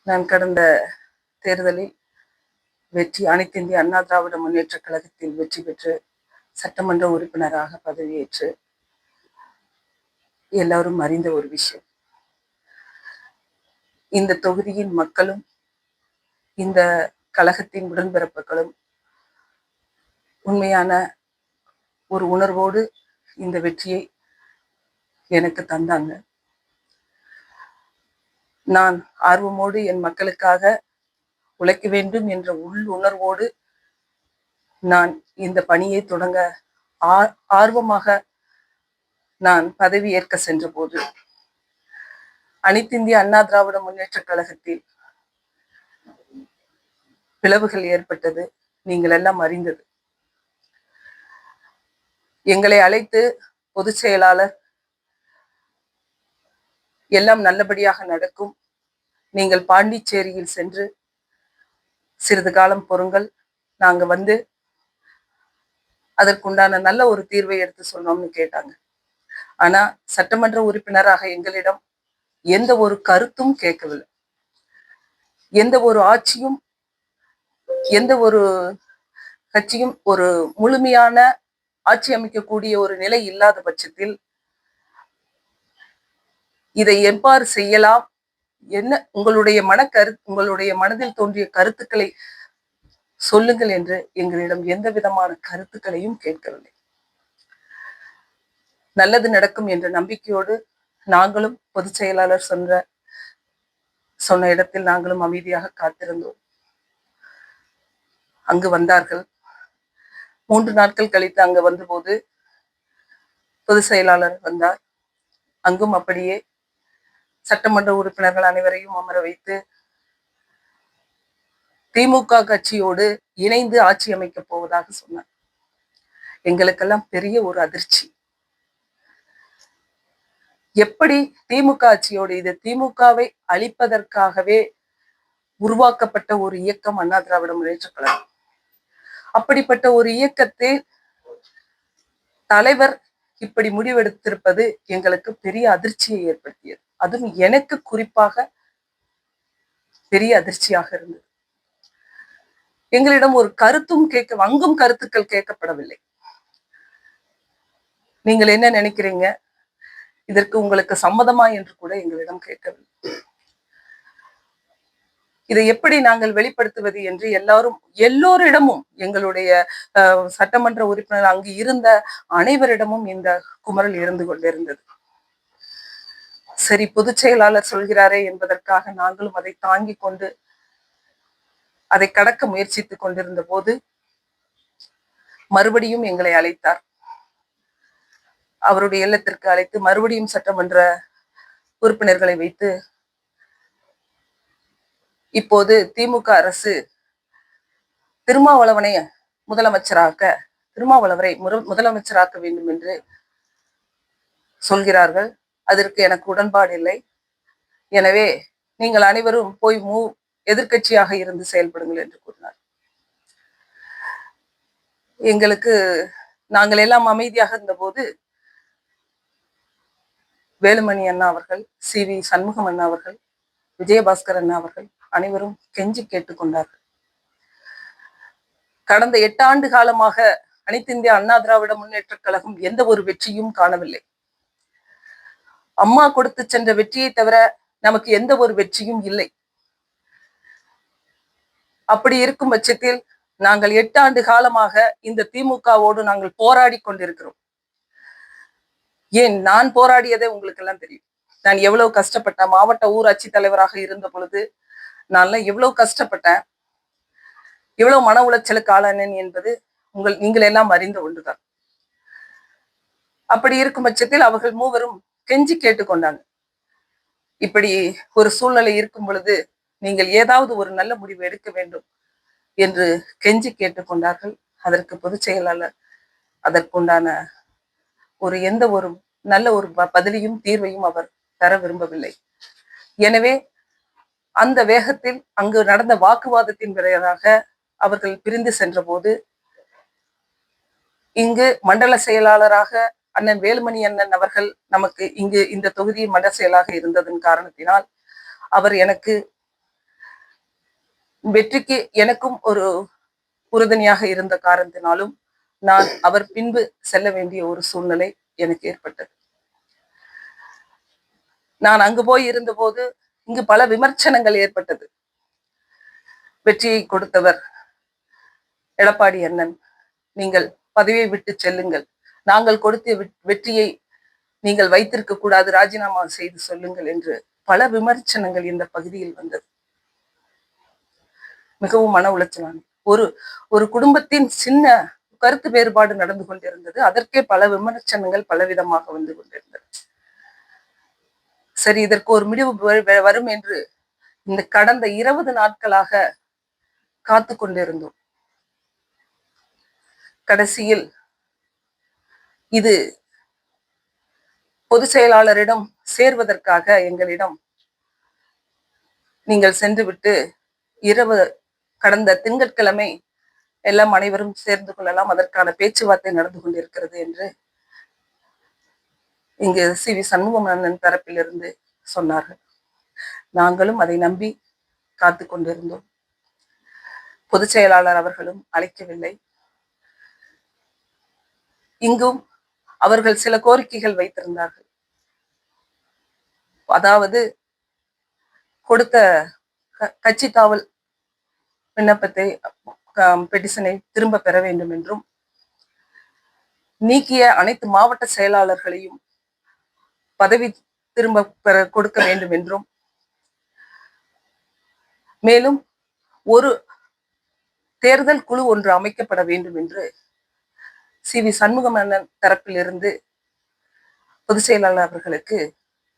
நான் கடந்த தேர்தலில் அனைத்து இந்திய அண்ணா திராவிட முன்னேற்ற கழகத்தில் வெற்றி பெற்று சட்டமன்ற உறுப்பினராக பதவியேற்று எல்லாரும் அறிந்த ஒரு விஷயம். இந்த தொகுதியின் மக்களும் இந்த கழகத்தின் உடன்பிறப்புகளும் உண்மையான ஒரு உணர்வோடு இந்த வெற்றியை எனக்கு தந்தாங்க. நான் ஆர்வமோடு என் மக்களுக்காக உழைக்க வேண்டும் என்ற உணர்வோடு நான் இந்த பணியை தொடங்க ஆர்வமாக நான் பதவி ஏற்க சென்ற போது அனைத்து இந்திய அண்ணா திராவிட முன்னேற்ற கழகத்தில் பிளவுகள் ஏற்பட்டது. நீங்கள் எல்லாம் அறிந்தது. எங்களை அழைத்து பொதுச் செயலாளர் எல்லாம் நல்லபடியாக நடக்கும், நீங்கள் பாண்டிச்சேரியில் சென்று சிறிது காலம் பொறுங்கள், நாங்க வந்து அதற்குண்டான நல்ல ஒரு தீர்வை எடுத்து சொன்னோம்னு கேட்டாங்க. ஆனா சட்டமன்ற உறுப்பினராக எங்களிடம் எந்த ஒரு கருத்தும் கேட்கவில்லை. எந்த ஒரு ஆட்சியும் எந்த ஒரு கட்சியும் ஒரு முழுமையான ஆட்சி அமைக்கக்கூடிய ஒரு நிலை இல்லாத பட்சத்தில் இதை எவ்வாறு செய்யலாம், என்ன உங்களுடைய உங்களுடைய மனதில் தோன்றிய கருத்துக்களை சொல்லுங்கள் என்று எங்களிடம் எந்த விதமான கருத்துக்களையும் கேட்கவில்லை. நல்லது நடக்கும் என்ற நம்பிக்கையோடு நாங்களும் பொதுச் செயலாளர் சொன்ன இடத்தில் நாங்களும் அமைதியாக காத்திருந்தோம். அங்கு வந்தார்கள். 3 நாட்கள் கழித்து அங்கு வந்தபோது பொதுச் செயலாளர் வந்தார். அங்கும் அப்படியே சட்டமன்ற உறுப்பினர்கள் அனைவரையும் அமர வைத்து திமுக கட்சியோடு இணைந்து ஆட்சி அமைக்கப் போவதாக சொன்னார். எங்களுக்கெல்லாம் பெரிய ஒரு அதிர்ச்சி. எப்படி திமுக ஆட்சியோடு, இது திமுகவை அழிப்பதற்காகவே உருவாக்கப்பட்ட ஒரு இயக்கம் அண்ணா திராவிட முன்னேற்ற கழகம். அப்படிப்பட்ட ஒரு இயக்கத்தில் தலைவர் இப்படி முடிவெடுத்திருப்பது எங்களுக்கு பெரிய அதிர்ச்சியை ஏற்படுத்தியது. அதுவும் எனக்கு குறிப்பாக பெரிய அதிர்ச்சியாக இருந்தது. எங்களிடம் ஒரு கருத்தும் அங்கும் கருத்துக்கள் கேட்கப்படவில்லை. நீங்கள் என்ன நினைக்கிறீங்க, இதற்கு உங்களுக்கு சம்மதமா என்று கூட எங்களிடம் கேட்கவில்லை. இதை எப்படி நாங்கள் வெளிப்படுத்துவது என்று எல்லோரிடமும், எங்களுடைய சட்டமன்ற உறுப்பினர் அங்கு இருந்த அனைவரிடமும் இந்த குமரல் இருந்து கொண்டிருந்தது. சரி, பொதுச் செயலாளர் சொல்கிறாரே என்பதற்காக நாங்களும் அதை தாங்கி கொண்டு அதை கடக்க முயற்சித்துக் கொண்டிருந்த போது மறுபடியும் எங்களை அழைத்தார். அவருடைய இல்லத்திற்கு அழைத்து மறுபடியும் சட்டமன்ற உறுப்பினர்களை வைத்து, இப்போது திமுக அரசு திருமாவளவரை முதலமைச்சராக்க வேண்டும் என்று சொல்கிறார்கள். அதற்கு எனக்கு உடன்பாடு இல்லை. எனவே நீங்கள் அனைவரும் போய் எதிர்கட்சியாக இருந்து செயல்படுங்கள் என்று கூறினார். நாங்கள் எல்லாம் அமைதியாக இருந்தபோது வேலுமணி அண்ணா அவர்கள், CV சண்முகம் அண்ணா அவர்கள், விஜயபாஸ்கர் அண்ணா அவர்கள் அனைவரும் கெஞ்சி கேட்டுக்கொண்டார்கள். கடந்த 8 ஆண்டு காலமாக அனைத்து இந்திய அண்ணா திராவிட முன்னேற்ற கழகம் எந்த ஒரு வெற்றியும் காணவில்லை. அம்மா கொடுத்து சென்ற வெற்றியை தவிர நமக்கு எந்த ஒரு வெற்றியும் இல்லை. அப்படி இருக்கும் பட்சத்தில் நாங்கள் 8 ஆண்டு காலமாக இந்த திமுகவோடு நாங்கள் போராடி கொண்டிருக்கிறோம். ஏன், நான் போராடியதே உங்களுக்கு எல்லாம் தெரியும். நான் எவ்வளவு கஷ்டப்பட்டேன். மாவட்ட ஊராட்சி தலைவராக இருந்த பொழுது நான் எவ்வளவு கஷ்டப்பட்டேன், எவ்வளவு மன உளைச்சலுக்கு ஆளானேன் என்பது நீங்கள் எல்லாம் அறிந்த ஒன்றுதான். அப்படி இருக்கும் பட்சத்தில் அவர்கள் மூவரும் கெஞ்சி கேட்டுக்கொண்டாங்க. இப்படி ஒரு சூழ்நிலை இருக்கும் பொழுது நீங்கள் ஏதாவது ஒரு நல்ல முடிவு எடுக்க வேண்டும் என்று கெஞ்சி கேட்டுக்கொண்டார்கள். அதற்கு பொதுச் செயலாளர் அதற்குண்டான எந்த ஒரு நல்ல ஒரு பதிலையும் தீர்வையும் அவர் தர விரும்பவில்லை. எனவே அந்த வேகத்தில் அங்கு நடந்த வாக்குவாதத்தின் விரைவாக அவர்கள் பிரிந்து சென்ற போது இங்கு மண்டல செயலாளராக அண்ணன் வேலுமணி அண்ணன் அவர்கள் நமக்கு இங்கு இந்த தொகுதியின் மண்டல செயலாக இருந்ததன் காரணத்தினால் அவர் எனக்கு வெற்றிக்கு எனக்கும் ஒரு உறுதுணையாக இருந்த காரணத்தினாலும் நான் அவர் பின்பு செல்ல வேண்டிய ஒரு சூழ்நிலை எனக்கு ஏற்பட்டது. நான் அங்கு போய் இருந்தபோது இங்கு பல விமர்சனங்கள் ஏற்பட்டது. வெற்றியை கொடுத்தவர் எடப்பாடி அண்ணன், நீங்கள் பதவியை விட்டு செல்லுங்கள், நாங்கள் கொடுத்த வெற்றியை நீங்கள் வைத்திருக்க கூடாது, ராஜினாமா செய்து சொல்லுங்கள் என்று பல விமர்சனங்கள் இந்த பகுதியில் வந்தது. மிகவும் மன உளைச்சலான ஒரு ஒரு குடும்பத்தின் சின்ன கருத்து வேறுபாடு நடந்து கொண்டிருந்தது. அதற்கே பல விமர்சனங்கள் பலவிதமாக வந்து கொண்டிருந்தது. சரி, இதற்கு ஒரு முடிவு வரும் என்று இந்த கடந்த 20 நாட்களாக காத்து கொண்டிருந்தோம். கடைசியில் இது பொதுச் செயலாளரிடம் சேர்வதற்காக எங்களிடம் நீங்கள் சென்றுவிட்டு கடந்த திங்கட்கிழமை எல்லாம் அனைவரும் சேர்ந்து கொள்ளலாம், அதற்கான பேச்சுவார்த்தை நடந்து கொண்டிருக்கிறது என்று இங்கு சி.வி. சண்முகம் அண்ணன் தரப்பிலிருந்து சொன்னார்கள். நாங்களும் அதை நம்பி காத்து கொண்டிருந்தோம். பொதுச் செயலாளர் அவர்களும் அழைக்கவில்லை. இங்கும் அவர்கள் சில கோரிக்கைகள் வைத்திருந்தார்கள். அதாவது கொடுத்த கட்சி தாவல் விண்ணப்பத்தை பெட்டிஷனை திரும்ப பெற வேண்டும் என்றும், நீக்கிய அனைத்து மாவட்ட செயலாளர்களையும் பதவி திரும்ப பெற கொடுக்க வேண்டும் என்றும், மேலும் ஒரு தேர்தல் குழு ஒன்று அமைக்கப்பட வேண்டும் என்று சி.வி. சண்முகம் அண்ணன் தரப்பில் இருந்து பொதுச் செயலாளர் அவர்களுக்கு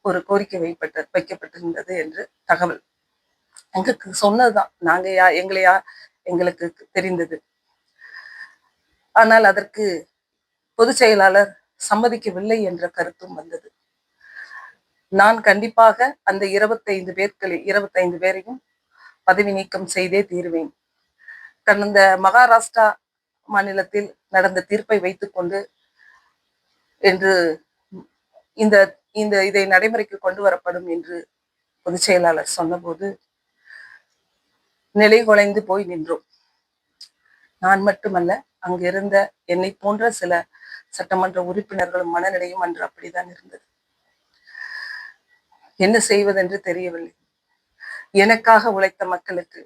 ஒரு கோரிக்கை வைக்கப்பட்டிருந்தது என்று தகவல் எங்களுக்கு சொன்னதுதான். எங்களுக்கு தெரிந்தது. ஆனால் அதற்கு பொதுச் செயலாளர் சம்மதிக்கவில்லை என்ற கருத்தும் வந்தது. நான் கண்டிப்பாக அந்த 25 பேரையும் பதவி நீக்கம் செய்தே தீருவேன். கடந்த மகாராஷ்டிரா மாநிலத்தில் நடந்த தீர்ப்பை வைத்துக் கொண்டு என்று இதை நடைமுறைக்கு கொண்டு வரப்படும் என்று பொதுச் செயலாளர் சொன்னபோது நிலை குலைந்து போய் நின்றோம். நான் மட்டுமல்ல, அங்கிருந்த என்னை போன்ற சில சட்டமன்ற உறுப்பினர்களும் மனநிலையும் அன்று அப்படித்தான் இருந்தது. என்ன செய்வதென்று தெரியவில்லை. எனக்காக உழைத்த மக்களுக்கு,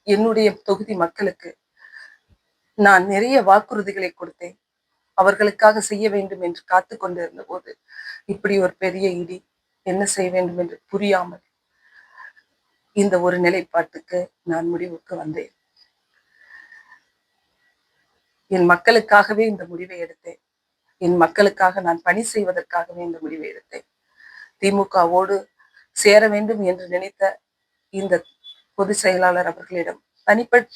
என்னுடைய தொகுதி மக்களுக்கு நான் நிறைய வாக்குறுதிகளை கொடுத்தேன். அவர்களுக்காக செய்ய வேண்டும் என்று காத்து கொண்டிருந்த போது இப்படி ஒரு பெரிய இடி, என்ன செய்ய வேண்டும் என்று புரியாமல் இந்த ஒரு நிலைப்பாட்டுக்கு நான் முடிவுக்கு வந்தேன். என் மக்களுக்காகவே இந்த முடிவை எடுத்தேன். என் மக்களுக்காக நான் பணி செய்வதற்காகவே இந்த முடிவை எடுத்தேன். திமுகவோடு சேர வேண்டும் என்று நினைத்த இந்த பொதுச் செயலாளர் அவர்களிடம்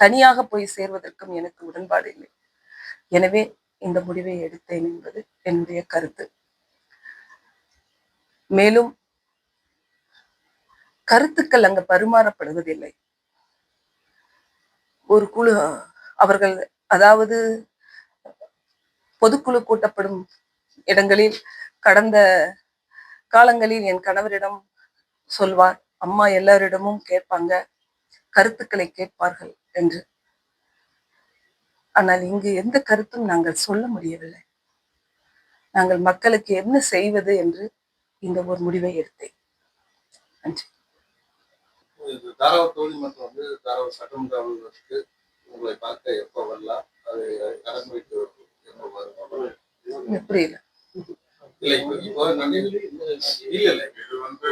தனியாக போய் சேர்வதற்கும் எனக்கு உடன்பாடு இல்லை. எனவே இந்த முடிவை எடுத்தேன் என்பது என்னுடைய கருத்து. மேலும் கருத்துக்கள் அங்கு பரிமாறப்படுவதில்லை. ஒரு குழு அவர்கள், அதாவது பொதுக்குழு கூட்டப்படும் இடங்களில் கடந்த காலங்களில் என் கணவரிடம் சொல்வார், அம்மா எல்லாரிடமும் கேட்பாங்க, கருத்துக்களை கேட்பார்கள் என்று. ஆனால் இங்கு எந்த கருத்தும் நாங்கள் சொல்ல முடியவில்லை. நாங்கள் மக்களுக்கு என்ன செய்வது என்று இந்த ஒரு முடிவை எடுத்தேன். நன்றி. தாராவூர் தொகுதி மற்றும் வந்து தாராவூர் சட்டமன்ற அலுவலகத்துக்கு உங்களை பார்க்க எப்போ வரலாம், அது நடைமுறைக்கு புரியல. இல்ல இப்போ இல்ல இது வந்து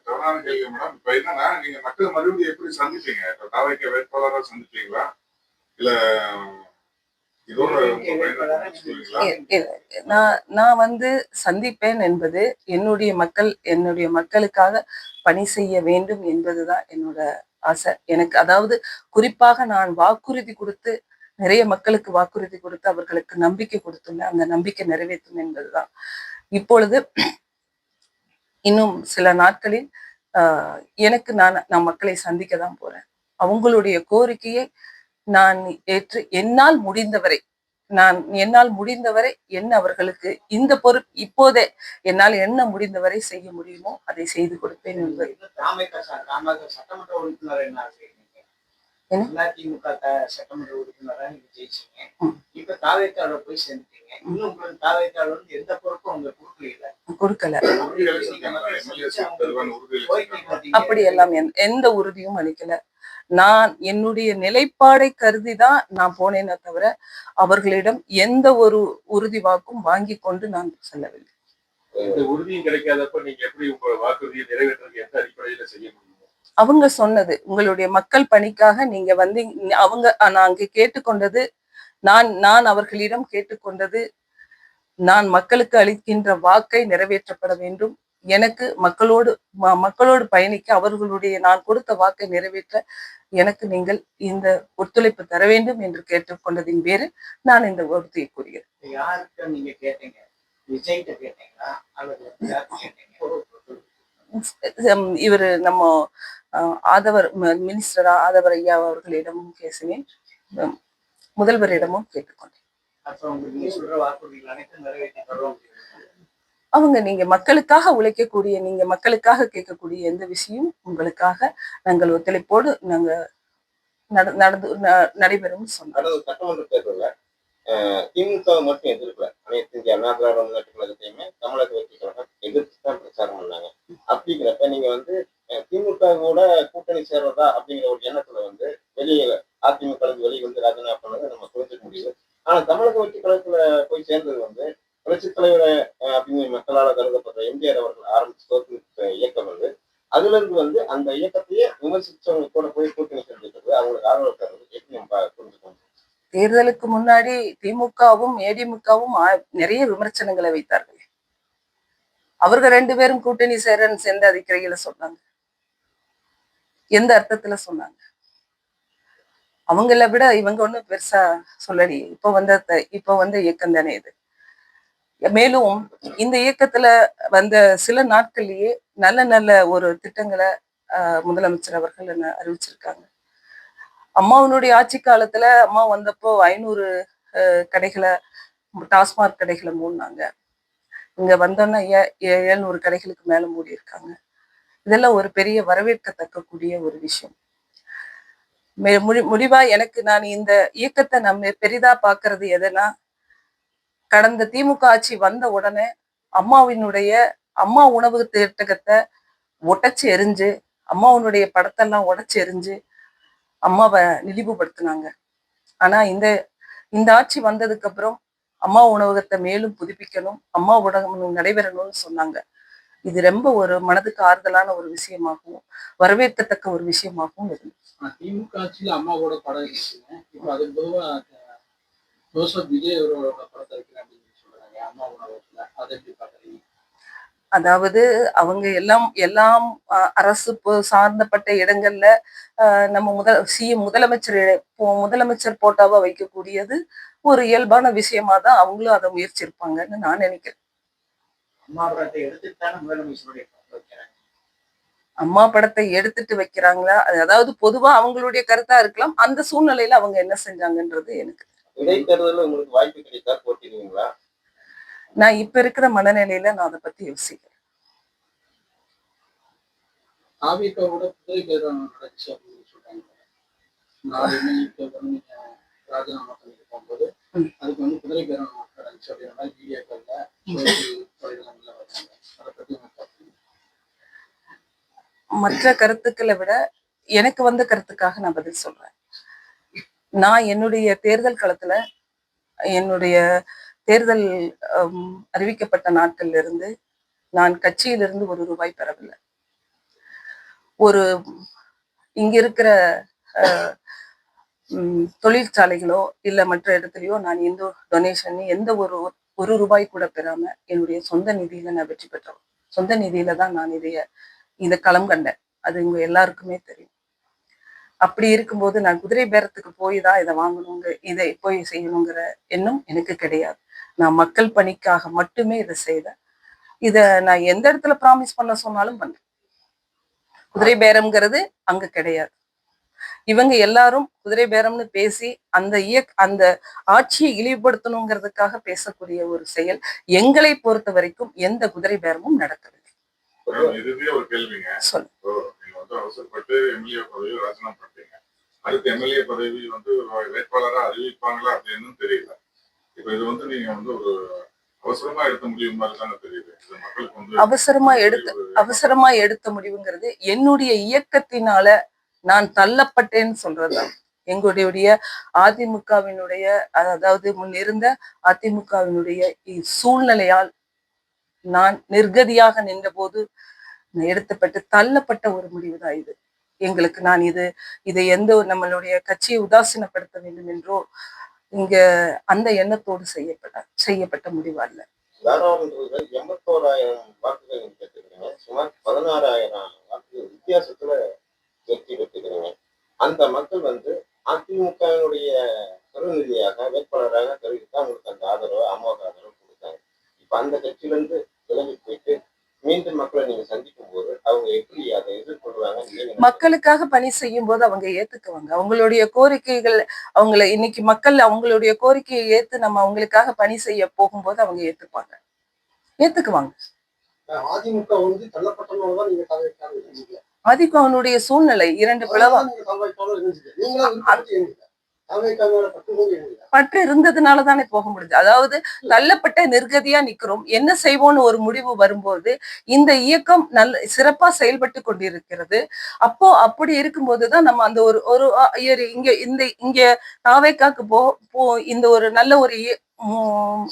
தவறான கேள்வி மேடம். இப்ப என்னன்னா, நீங்க மக்கள் மறுபடியும் எப்படி சந்திப்பீங்க? இப்ப தாவைக்க வேட்பாளராக சந்திப்பீங்களா, இல்ல நான் வந்து சந்திப்பேன் என்பது என்னுடைய மக்களுக்காக பணி செய்ய வேண்டும் என்பதுதான் என்னோட ஆசை. எனக்கு அதாவது குறிப்பாக நான் வாக்குறுதி கொடுத்து, நிறைய மக்களுக்கு வாக்குறுதி கொடுத்து அவர்களுக்கு நம்பிக்கை கொடுத்துள்ளேன். அந்த நம்பிக்கை நிறைவேற்றும் என்பதுதான். இப்பொழுது இன்னும் சில நாட்களில் எனக்கு நான் மக்களை சந்திக்க தான் போறேன். அவங்களுடைய கோரிக்கையை நான் ஏற்று என்னால் முடிந்தவரை என்ன அவர்களுக்கு இந்த பொறுப்பு இப்போதே என்னால் என்ன முடிந்தவரை செய்ய முடியுமோ அதை செய்து கொடுப்பேன் என்பது. சட்டமன்ற உறுப்பினர் என்ன என்ன? அதிமுக சட்டமன்ற உறுப்பினரா நீங்க ஜெயிச்சீங்க. ம். இப்ப தாவேக்கால போய் சேர்ந்துட்டீங்க. இன்னும் உங்களுக்கு தாவேக்கால இருந்து எந்த பொறுப்பும் அவங்க கொடுக்கல. கொடுக்கல. உறுதிகளை சொல்றாங்க. எம்எல்ஏ சீட் தருவான்னு உறுதிகளை கோரிக்கை சொல்றாங்க. பார்த்தீங்க. அப்படி எல்லாம் எந்த உறுதியும் அளிக்கல. நான் என்னுடைய நிலைப்பாடை கருதிதான் நான் போனேனே தவிர அவர்களிடம் எந்த ஒரு உறுதி வாக்கும் வாங்கி கொண்டு நான் செல்லவில்லை. இந்த உறுதியும் கிடைக்காதப்ப நீங்க எப்படி உங்க வாக்குறுதியை நிறைவேற்றுறதுக்கு எந்த அடிப்படையில செய்ய முடியும்? அவங்க சொன்னது உங்களுடைய மக்கள் பணிக்காக நீங்க வந்து அவங்க நான் அங்கே கேட்டுக்கொண்டது, நான் அவர்களிடம் கேட்டுக்கொண்டது, நான் மக்களுக்கு அளிக்கின்ற வாக்கை நிறைவேற்றப்பட வேண்டும். எனக்கு மக்களோடு பயணிக்க அவர்களுடைய நான் கொடுத்த வாக்கை நிறைவேற்ற எனக்கு நீங்கள் இந்த ஒத்துழைப்பு தர வேண்டும் என்று கேட்டுக்கொண்டதின் பேரில் நான் இந்த வார்த்தையை கூறுகிறேன். யாருக்கு நீங்க கேட்டீங்க? விஜய்கிட்ட கேட்டீங்களா அல்லது யாருக்கு கேட்டீங்க? இவர் நம்ம ஆதவர் மினிஸ்டர் ஆதவர் ஐயா அவர்களிடமும் பேசினேன், முதல்வரிடமும் கேட்டுக்கொண்டேன். அப்ப உங்களுக்கு நீங்க சொல்ற வாக்குறுதிகள் அனைத்தும் நிறைவேற்றி தருவோம். அவங்க நீங்க மக்களுக்காக உழைக்கக்கூடிய, நீங்க மக்களுக்காக கேட்கக்கூடிய எந்த விஷயம் உங்களுக்காக நாங்கள் ஒத்துழைப்போடு நாங்க நடைபெறும் சொன்னாங்க. சட்டமன்ற தேர்தலில் திமுக மட்டும் எதிர்க்கல, அனைத்து இந்திய அண்ணா திராவிட முன்னேற்ற கழகத்தையுமே தமிழக வெற்றி கழகம் எதிர்த்து தான் பிரச்சாரம் பண்ணாங்க. அப்படிங்கிறப்ப நீங்க வந்து திமுக கூட கூட்டணி சேர்றதா அப்படிங்கிற ஒரு எண்ணத்துல வந்து வெளியே அதிமுக வெளியே வந்து ராஜினாமா பண்ணதை நம்ம புரிஞ்சுக்க முடியுது. ஆனா தமிழக வெற்றி கழகத்துல போய் சேர்ந்தது வந்து புரட்சி தலைவர் அப்படிங்கிற மக்களால் கருதப்பட்ட எம்ஜிஆர் அவர்கள் ஆரம்பிச்சு தோற்று இயக்கம் வந்து அதுல இருந்து வந்து அந்த இயக்கத்தையே விமர்சிச்சவங்க கூட போய் கூட்டணி செஞ்சுக்கிறது, அவங்களுக்கு ஆதரவு தர்றது எப்படி நம்ம புரிஞ்சுக்கணும்? தேர்தலுக்கு முன்னாடி திமுகவும் ஏடிமுகவும் நிறைய விமர்சனங்களை வைத்தார்கள். அவர்கள் 2 பேரும் கூட்டணி சேரன்னு சேர்ந்த அதிகாரிகளை சொன்னாங்க. எந்த அர்த்தத்துல சொன்னாங்க? அவங்கள விட இவங்க ஒண்ணும் பெருசா சொல்லலையே. இப்ப வந்த இயக்கம் தானே இது. மேலும் இந்த இயக்கத்துல வந்த சில நாட்கள்லயே நல்ல நல்ல ஒரு திட்டங்களை முதலமைச்சர் அவர்கள் அறிவிச்சிருக்காங்க. அம்மாவனுடைய ஆட்சி காலத்துல அம்மா வந்தப்போ 500 கடைகளை, டாஸ்மாக் கடைகளை மூடினாங்க. இங்க வந்தோன்னா 700 கடைகளுக்கு மேல மூடி இருக்காங்க. இதெல்லாம் ஒரு பெரிய வரவேற்கத்தக்கக்கூடிய ஒரு விஷயம். முடிவா எனக்கு நான் இந்த இயக்கத்தை நம்ம பெரிதா பாக்குறது எதுனா, கடந்த திமுக ஆட்சி வந்த உடனே அம்மா உணவு திட்டத்தை உடைச்சு எரிஞ்சு, அம்மாவனுடைய படத்தெல்லாம் உடைச்சு எரிஞ்சு அம்மாவை இழிவுபடுத்தினாங்க. ஆனா இந்த ஆட்சி வந்ததுக்கு அப்புறம் அம்மா உணவகத்தை மேலும் புதுப்பிக்கணும், அம்மா உணவகம் நடைபெறணும்னு சொன்னாங்க. இது ரொம்ப ஒரு மனதுக்கு ஆறுதலான ஒரு விஷயமாகவும் வரவேற்கத்தக்க ஒரு விஷயமாகவும் இருந்தது. திமுக ஆட்சியில அம்மாவோட படம் இருக்குங்க. இப்ப அது பொதுவா ஜோசப் விஜய் அவரோட படத்தை வைக்கிறேன் அப்படின்னு சொல்றாங்க அம்மா உணவகத்துல. அதை எப்படி பாக்குறீங்க? அதாவது அவங்க எல்லாம் அரசு சார்ந்தப்பட்ட இடங்கள்ல நம்ம முதலமைச்சர் போட்டாவா வைக்கக்கூடியது ஒரு இயல்பான விஷயமா தான் அவங்களும் அதை முயற்சிருப்பாங்கன்னு நான் நினைக்கிறேன். அம்மா படத்தை எடுத்துட்டு தானே முதலமைச்சருடைய படத்தை வைக்கிறாங்க. அம்மா படத்தை எடுத்துட்டு வைக்கிறாங்களா? அதாவது பொதுவா அவங்களுடைய கருத்தா இருக்கலாம். அந்த சூழ்நிலையில அவங்க என்ன செஞ்சாங்கன்றது எனக்கு. இடைத்தேர்தலில் உங்களுக்கு வாய்ப்பு கிடைத்தா போட்டிடுவீங்களா? நான் இப்ப இருக்கிற மனநிலையில நான் அதை பத்தி யோசிக்கிறேன். தாவேக்காவோட புதிய பேரம் நடந்துச்சு அப்படின்னு சொல்றாங்க. ராஜினாமா பண்ணிட்டு போகும்போது அதுக்கு வந்து குதிரை பேரம் நடந்துச்சு அப்படின்ற மாதிரி வீடியோக்கள்ல வலைதளங்கள்ல வச்சாங்க. அதை பத்தி மற்ற கருத்துக்களை விட எனக்கு வந்த கருத்துக்காக நான் பதில் சொல்றேன். நான் என்னுடைய தேர்தல் களத்துல என்னுடைய தேர்தல் அறிவிக்கப்பட்ட நாட்கள்ல இருந்து நான் கட்சியிலிருந்து ₹1 பெறவில்லை. இங்க இருக்கிற தொழிற்சாலைகளோ இல்ல மற்ற இடத்துலயோ நான் எந்த டொனேஷன் எந்த ₹1 கூட பெறாம என்னுடைய சொந்த நிதியில நான் வெற்றி பெற்றோம். சொந்த நிதியில தான் நான் இதை களம் கண்டேன். அது உங்க எல்லாருக்குமே தெரியும். அப்படி இருக்கும்போது நான் குதிரை பேரத்துக்கு போய் தான் இதை வாங்கணுங்க, இதை போய் செய்யணுங்கிற எண்ணம் எனக்கு கிடையாது. நான் மக்கள் பணிக்காக மட்டுமே இதை செய்தேன். இதை நான் எந்த இடத்துல ப்ராமிஸ் பண்ண சொன்னாலும் பண்ணேன். குதிரை பேரம்ங்கிறது அங்க கிடையாது. இவங்க எல்லாரும் குதிரை பேரம்னு பேசி அந்த ஆட்சியை இழிவுபடுத்தணுங்கிறதுக்காக பேசக்கூடிய ஒரு செயல். எங்களை பொறுத்த வரைக்கும் எந்த குதிரை பேரமும் நடக்கவில்லை. இறுதியா ஒரு கேள்விங்க. சொல்லு. நீங்க வந்து அவசரப்பட்டு எம்எல்ஏ பதவியை ராஜினாமா பண்ணிட்டீங்க. அடுத்த எம்எல்ஏ பதவி வந்து வேட்பாளரா அறிவிப்பாங்களா அப்படின்னு தெரியல. இப்ப இது வந்து நீங்க வந்து ஒரு அவசரமா எடுத்த முடிவு மாதிரி தானே தெரியுது. இது மக்களுக்கு வந்து அவசரமா எடுத்த முடிவுங்கிறது என்னுடைய இயக்கத்தினால நான் தள்ளப்பட்டேன்னு சொல்றதுதான். எங்களுடைய அதிமுகவினுடைய, அதாவது முன்னிருந்த அதிமுகவினுடைய சூழ்நிலையால் நான் நிர்கதியாக நின்ற போது எடுத்தப்பட்டு தள்ளப்பட்ட ஒரு முடிவுதான் இது. எங்களுக்கு நான் இதை எந்த நம்மளுடைய கட்சியை உதாசீனப்படுத்த வேண்டும் என்றோ இங்க அந்த எண்ணத்தோடு செய்யப்பட்ட முடிவு அல்ல. தாராபுரத்தில் 81,000 வாக்குகள் நீங்க பெற்றுக்கிறீங்க. சுமார் 16,000 வாக்குகள் வித்தியாசத்துல வெற்றி பெற்றுக்கிறீங்க. அந்த மக்கள் வந்து அதிமுகவினுடைய பிரதிநிதியாக வேட்பாளராக தெரிவித்தா உங்களுக்கு அந்த ஆதரவு, அம்மாவுக்கு ஆதரவு கொடுத்தாங்க. இப்ப அந்த கட்சியில இருந்து விலகி போயிட்டு மீண்டும் மக்களை நீங்க சந்திக்கும் போது அவங்க எப்படி அதை எதிர்கொள்வாங்க? மக்களுக்காக பணி செய்யும் போது அவங்க ஏத்துக்குவாங்க. அவங்களுடைய கோரிக்கைகள், அவங்களை இன்னைக்கு மக்கள் அவங்களுடைய கோரிக்கையை ஏத்து நம்ம அவங்களுக்காக பணி செய்ய போகும்போது அவங்க ஏத்துக்குவாங்க. அதிமுக வந்து தள்ளப்பட்டவங்கதான் நீங்க தவிர்க்காம இருந்தீங்க. அதிமுகவினுடைய சூழ்நிலை 2 பிளவா பற்று இருந்ததுனால தானே போக முடியுது. அதாவது தள்ளப்பட்ட நிர்கதியா நிக்கிறோம், என்ன செய்வோம்னு ஒரு முடிவு வரும்போது இந்த இயக்கம் சிறப்பா செயல்பட்டு கொண்டிருக்கிறது. அப்படி இருக்கும்போதுதான் நம்ம அந்த ஒரு இங்க தாவேக்காக்கு இந்த ஒரு நல்ல ஒரு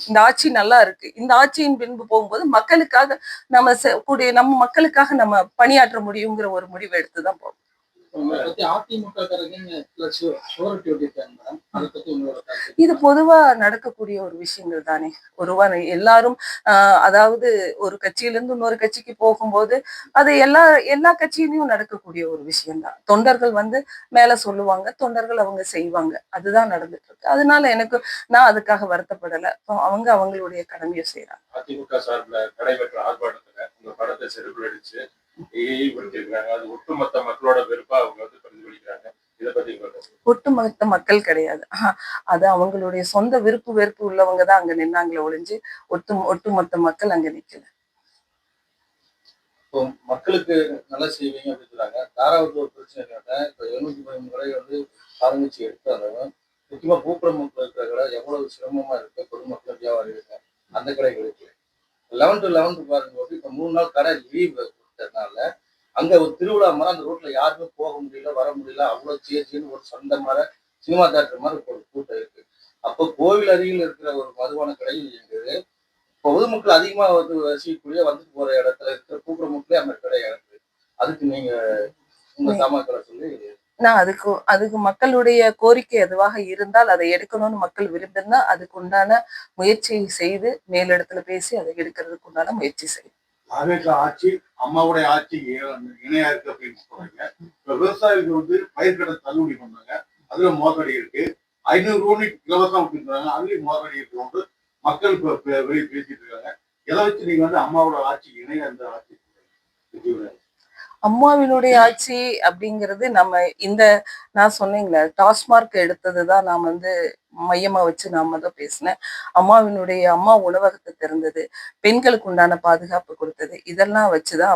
இந்த ஆட்சி நல்லா இருக்கு. இந்த ஆட்சியின் பின்பு போகும்போது மக்களுக்காக நம்ம மக்களுக்காக நம்ம பணியாற்ற முடியுங்கிற ஒரு முடிவு எடுத்துதான் போகும். இது பொதுவா நடக்கக்கூடிய ஒரு விஷயங்கள் தானே. எல்லாரும் அதாவது ஒரு கட்சியில இருந்து இன்னொரு கட்சிக்கு போகும்போது அது எல்லா கட்சியிலையும் நடக்கக்கூடிய ஒரு விஷயம்தான். தொண்டர்கள் வந்து மேல சொல்லுவாங்க, தொண்டர்கள் அவங்க செய்வாங்க, அதுதான் நடந்துட்டு இருக்கு. அதனால நான் அதுக்காக வருத்தப்படல. அவங்களுடைய கடமையை செய்யறாங்க. அதிமுக சார்பில் நடைபெற்ற ஆர்ப்பாட்டத்துல உங்க படத்தை செருப்பு அடிச்சு அது ஒட்டுமொத்த மக்களோட வெறுப்பா அவங்க வந்து பிரதிபலிக்கிறாங்க. இதை பத்தி ஒட்டுமொத்த மக்கள் கிடையாது, அது அவங்களுடைய சொந்த விருப்பு வெறுப்பு உள்ளவங்கதான் அங்க நின்னாங்களே ஒழிஞ்சு ஒட்டுமொத்த மக்கள் அங்க நிக்கல. இப்போ மக்களுக்கு நல்லா செய்வீங்க அப்படின்னு சொல்றாங்க. தாராபுரத்துல ஒரு பிரச்சனை கேட்ட இப்ப 710 முறை வந்து ஆரம்பிச்சு எடுத்தாலும் முக்கியமா பூப்புறம் மக்கள் இருக்கிற கடை எவ்வளவு சிரமமா இருக்கு. பொதுமக்கள் வியாபாரி இருக்கு, அந்த கடை கிடைக்கல. 11 to 11 பாரும்போது இப்ப 3 நாள் கடை லீவ் கொடுத்ததுனால அங்க ஒரு திருவிழா மாதிரி அந்த ரோட்ல யாருமே போக முடியல, வர முடியல. அவ்வளவு சேச்சின்னு ஒரு சண்டை மாதிரி சினிமா தேட்டர் மாதிரி ஒரு கூட்டம் இருக்கு. அப்போ கோவில் அருகில் இருக்கிற ஒரு மதுபான கடையில் இயங்குது. பொதுமக்கள் அதிகமா வந்து வசிக்கக்கூடிய வந்துட்டு போற இடத்துல இருக்கிற கூப்பிட மக்களே அந்த கடை இருக்கு. அதுக்கு நீங்க உங்க தாமாக்களை சொல்லி நான் அதுக்கு மக்களுடைய கோரிக்கை எதுவாக இருந்தால் அதை எடுக்கணும்னு மக்கள் விரும்பினா அதுக்கு உண்டான முயற்சியை செய்து மேலிடத்துல பேசி அதை எடுக்கிறதுக்கு உண்டான முயற்சி செய்யும். ஆட்சி அம்மாவுடைய ஆட்சி இணையா இருக்கு அப்படின்னு சொல்றாங்க. இப்ப விவசாயிகளுக்கு வந்து பயிர்க்கடன் தள்ளுபடி பண்ணாங்க, அதுல மோசடி இருக்கு. 500 யூனிட் இலவசம் அப்படின்றாங்க, அதுலயும் மோசடி இருக்கு. மக்கள் இப்ப வெளியே பேசிட்டு இருக்காங்க. எதை வச்சு நீங்க வந்து அம்மாவோட ஆட்சி இணையா இருந்த ஆட்சி? அம்மாவினுடைய ஆட்சி அப்படிங்கிறது நான் சொன்னீங்களே டாஸ்மார்க் எடுத்ததுதான் நான் மையமா வச்சு நான் பேசினேன். அம்மா உணவகத்தை திறந்தது, பெண்களுக்கு உண்டான பாதுகாப்பு கொடுத்தது, இதெல்லாம் வச்சுதான்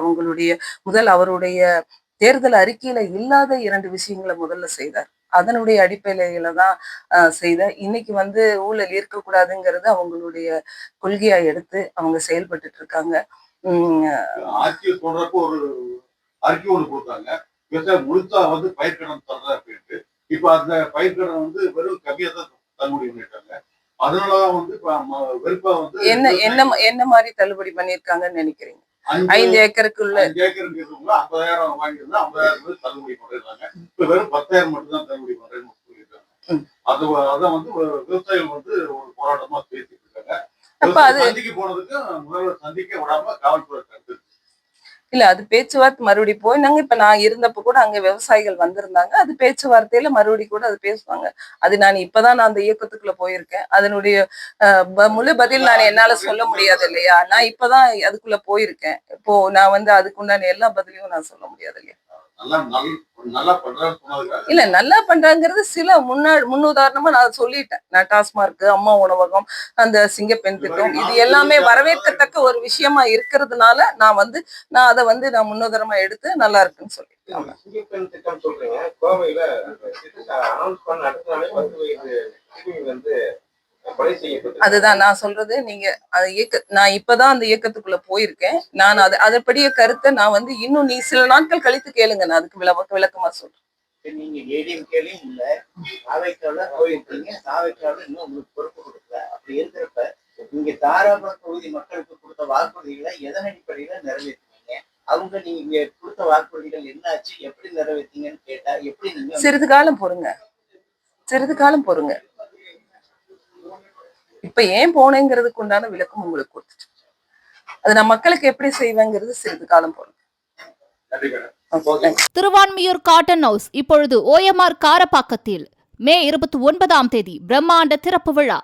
அவருடைய தேர்தல் அறிக்கையில இல்லாத 2 விஷயங்களை முதல்ல செய்தார். அதனுடைய அடிப்படையில தான் செய்த. இன்னைக்கு ஊழல் இருக்கக்கூடாதுங்கிறது அவங்களுடைய கொள்கையா எடுத்து அவங்க செயல்பட்டு இருக்காங்க. ஆட்சியை சொல்றப்போ ஒரு அறிக்கை ஒண்ணு கொடுத்தாங்க, முழுசா பயிர்க்கடன் தர்றதா அப்படின்ட்டு. இப்ப அந்த பயிர்க்கடன் வெறும் கம்மியா தான் தள்ளுபடி பண்ணிட்டாங்க. அதனாலதான் வெறுப்பா என்ன மாதிரி தள்ளுபடி பண்ணிருக்காங்கன்னு நினைக்கிறீங்க? 5 ஏக்கருக்குள்ள 5 ஏக்கருக்கு 50,000 வாங்கியிருந்தா 50,000 தள்ளுபடி பண்ணிடுறாங்க. இப்ப வெறும் 10,000 மட்டும் தான் தள்ளுபடி பண்றேன்னு சொல்லியிருக்காங்க. அதான் விவசாயிகள் ஒரு போராட்டமா பேசிட்டு இருக்காங்க. சந்திக்க போனதுக்கு முதல்வர் சந்திக்க விடாம காவல்துறை தடுத்து இல்ல, அது பேச்சுவார்த்தை மறுபடியும் போயினாங்க. இப்ப நான் இருந்தப்ப கூட அங்க விவசாயிகள் வந்திருந்தாங்க. அது பேச்சுவார்த்தையில மறுபடியும் கூட அது பேசுவாங்க. அது நான் இப்பதான் அந்த இயக்கத்துக்குள்ள போயிருக்கேன். அதனுடைய முழு பதில் என்னால சொல்ல முடியாது இல்லையா. நான் இப்பதான் அதுக்குள்ள போயிருக்கேன். இப்போ நான் அதுக்கு உண்டான எல்லா பதிலையும் நான் சொல்ல முடியாது இல்லையா. இல்ல, நல்லா பண்றாங்கிறது சில முன்னுதாரணமா நான் சொல்லிட்டேன். நான் டாஸ்மார்க், அம்மா உணவகம், அந்த சிங்கப்பெண் திட்டம், இது எல்லாமே வரவேற்கத்தக்க ஒரு விஷயமா இருக்கிறதுனால நான் அதை நான் முன்னுதாரணமா எடுத்து நல்லா இருக்குன்னு சொல்லி சிங்கப்பெண் திட்டம் சொல்றீங்க. கோவையில அனௌன்ஸ் பண்ண அடுத்த நாளே 10 வயது சிறுமி வந்து கொலை செய்யப்பட்டது. அதுதான் நான் சொல்றது. நீங்க நான் இப்பதான் அந்த இயக்கத்துக்குள்ள போயிருக்கேன். நான் அதன்படிய கருத்தை நான் வந்து இன்னும் நீ சில நாட்கள் கழித்து கேளுங்க, நான் அதுக்கு விளக்கமா சொல்றேன். நீங்க ஏடிஎம்கேலையும் இல்ல, தாவேக்கால போயிருக்கீங்க, தாவேக்கால இன்னும் உங்களுக்கு பொறுப்பு கொடுக்கல. அப்படி இருக்கிறப்ப நீங்க தாராபுரம் தொகுதி மக்களுக்கு கொடுத்த வாக்குறுதிகளை எதன் அடிப்படையில நிறைவேற்றினீங்க? அவங்க நீங்க கொடுத்த வாக்குறுதிகள் என்னாச்சு, எப்படி நிறைவேற்றீங்கன்னு கேட்டா எப்படி நீங்க சிறிது காலம் பொறுங்க. இப்ப ஏன் போனேங்கிறதுக்கு உண்டான விளக்கம் உங்களுக்கு கொடுத்துட்டு, அது நான் மக்களுக்கு எப்படி செய்வேங்கிறது சிறிது காலம் பொறுங்க. திருவான்மியூர் காட்டன் ஹவுஸ் இப்பொழுது OMR காரப்பாக்கத்தில் மே 29ஆம் தேதி பிரம்மாண்ட திறப்பு விழா.